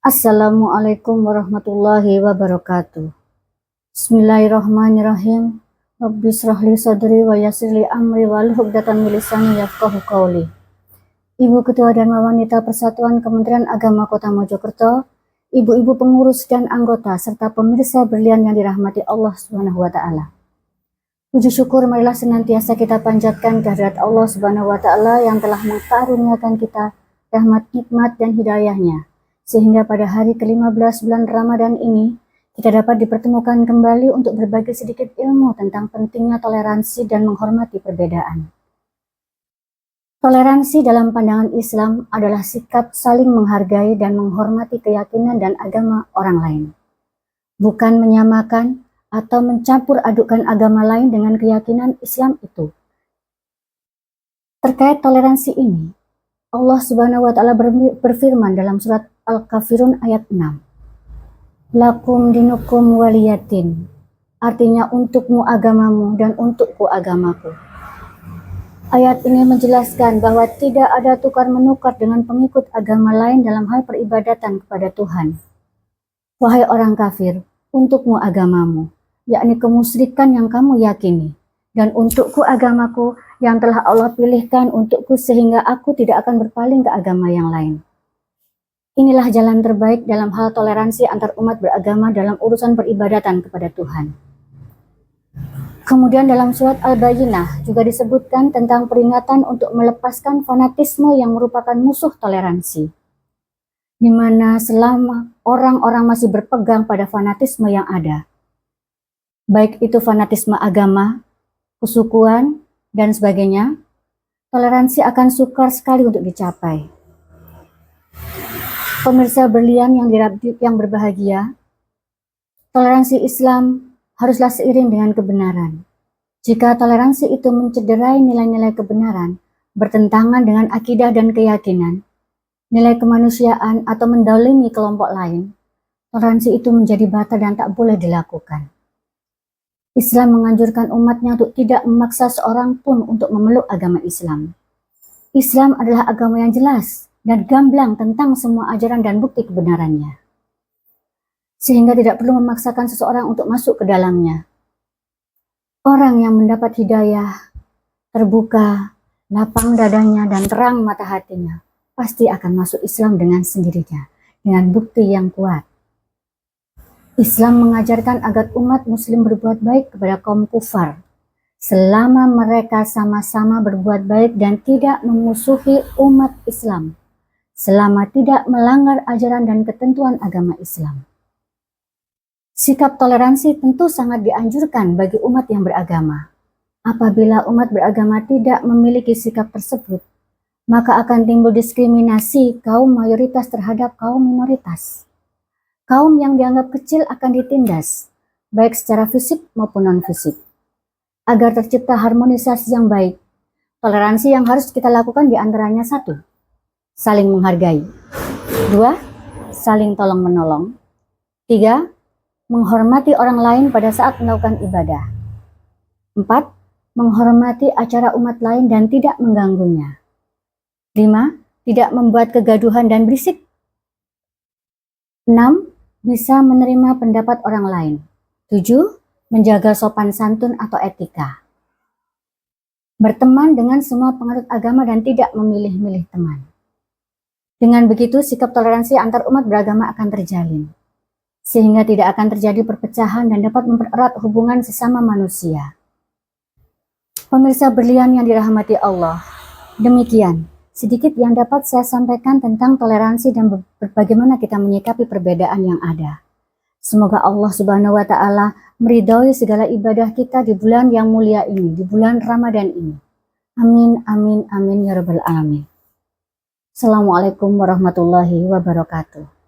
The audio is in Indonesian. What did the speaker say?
Assalamualaikum warahmatullahi wabarakatuh. Bismillahirrahmanirrahim. Rabbi shrahli sadri wa yassirli amri wahlul 'uqdatam min lisani yafqahu qawli. Ibu Ketua dan Wanita Persatuan Kementerian Agama Kota Mojokerto, ibu-ibu pengurus dan anggota serta pemirsa berlian yang dirahmati Allah Subhanahu wa taala. Puji syukur marilah senantiasa kita panjatkan kehadirat Allah Subhanahu wa taala yang telah mengkaruniakan kita rahmat, nikmat dan hidayahnya, sehingga pada hari ke-15 bulan Ramadan ini kita dapat dipertemukan kembali untuk berbagi sedikit ilmu tentang pentingnya toleransi dan menghormati perbedaan. Toleransi dalam pandangan Islam adalah sikap saling menghargai dan menghormati keyakinan dan agama orang lain, bukan menyamakan atau mencampur adukan agama lain dengan keyakinan Islam itu. Terkait toleransi ini, Allah Subhanahu wa taala berfirman dalam surat Al-Kafirun ayat 6. Lakum dinukum waliyatin. Artinya untukmu agamamu dan untukku agamaku. Ayat ini menjelaskan bahwa tidak ada tukar-menukar dengan pengikut agama lain dalam hal peribadatan kepada Tuhan. Wahai orang kafir, untukmu agamamu, yakni kemusyrikan yang kamu yakini, dan untukku agamaku yang telah Allah pilihkan untukku sehingga aku tidak akan berpaling ke agama yang lain. Inilah jalan terbaik dalam hal toleransi antar umat beragama dalam urusan peribadatan kepada Tuhan. Kemudian dalam surat Al-Bayyinah juga disebutkan tentang peringatan untuk melepaskan fanatisme yang merupakan musuh toleransi, di mana selama orang-orang masih berpegang pada fanatisme yang ada, baik itu fanatisme agama, kesukuan, dan sebagainya, toleransi akan sukar sekali untuk dicapai. Pemirsa berlian yang berbahagia, toleransi Islam haruslah seiring dengan kebenaran. Jika toleransi itu mencederai nilai-nilai kebenaran, bertentangan dengan akidah dan keyakinan, nilai kemanusiaan atau mendolimi kelompok lain, toleransi itu menjadi batal dan tak boleh dilakukan. Islam menganjurkan umatnya untuk tidak memaksa seorang pun untuk memeluk agama Islam. Islam adalah agama yang jelas dan gamblang tentang semua ajaran dan bukti kebenarannya, sehingga tidak perlu memaksakan seseorang untuk masuk ke dalamnya. Orang yang mendapat hidayah, terbuka, lapang dadanya dan terang mata hatinya, pasti akan masuk Islam dengan sendirinya, dengan bukti yang kuat. Islam mengajarkan agar umat muslim berbuat baik kepada kaum kufar, selama mereka sama-sama berbuat baik dan tidak memusuhi umat Islam, selama tidak melanggar ajaran dan ketentuan agama Islam. Sikap toleransi tentu sangat dianjurkan bagi umat yang beragama. Apabila umat beragama tidak memiliki sikap tersebut, maka akan timbul diskriminasi kaum mayoritas terhadap kaum minoritas. Kaum yang dianggap kecil akan ditindas, baik secara fisik maupun non-fisik. Agar tercipta harmonisasi yang baik, toleransi yang harus kita lakukan diantaranya 1. Saling menghargai. 2. Saling tolong-menolong. 3. Menghormati orang lain pada saat melakukan ibadah. 4. Menghormati acara umat lain dan tidak mengganggunya. 5. Tidak membuat kegaduhan dan berisik. 6. Bisa menerima pendapat orang lain. 7. Menjaga sopan santun atau etika. Berteman dengan semua penganut agama dan tidak memilih-milih teman. Dengan begitu, sikap toleransi antar umat beragama akan terjalin, sehingga tidak akan terjadi perpecahan dan dapat mempererat hubungan sesama manusia. Pemirsa berlian yang dirahmati Allah, demikian sedikit yang dapat saya sampaikan tentang toleransi dan bagaimana kita menyikapi perbedaan yang ada. Semoga Allah Subhanahu wa taala meridhoi segala ibadah kita di bulan yang mulia ini, di bulan Ramadan ini. Amin, amin, amin ya rabbal alamin. Assalamualaikum warahmatullahi wabarakatuh.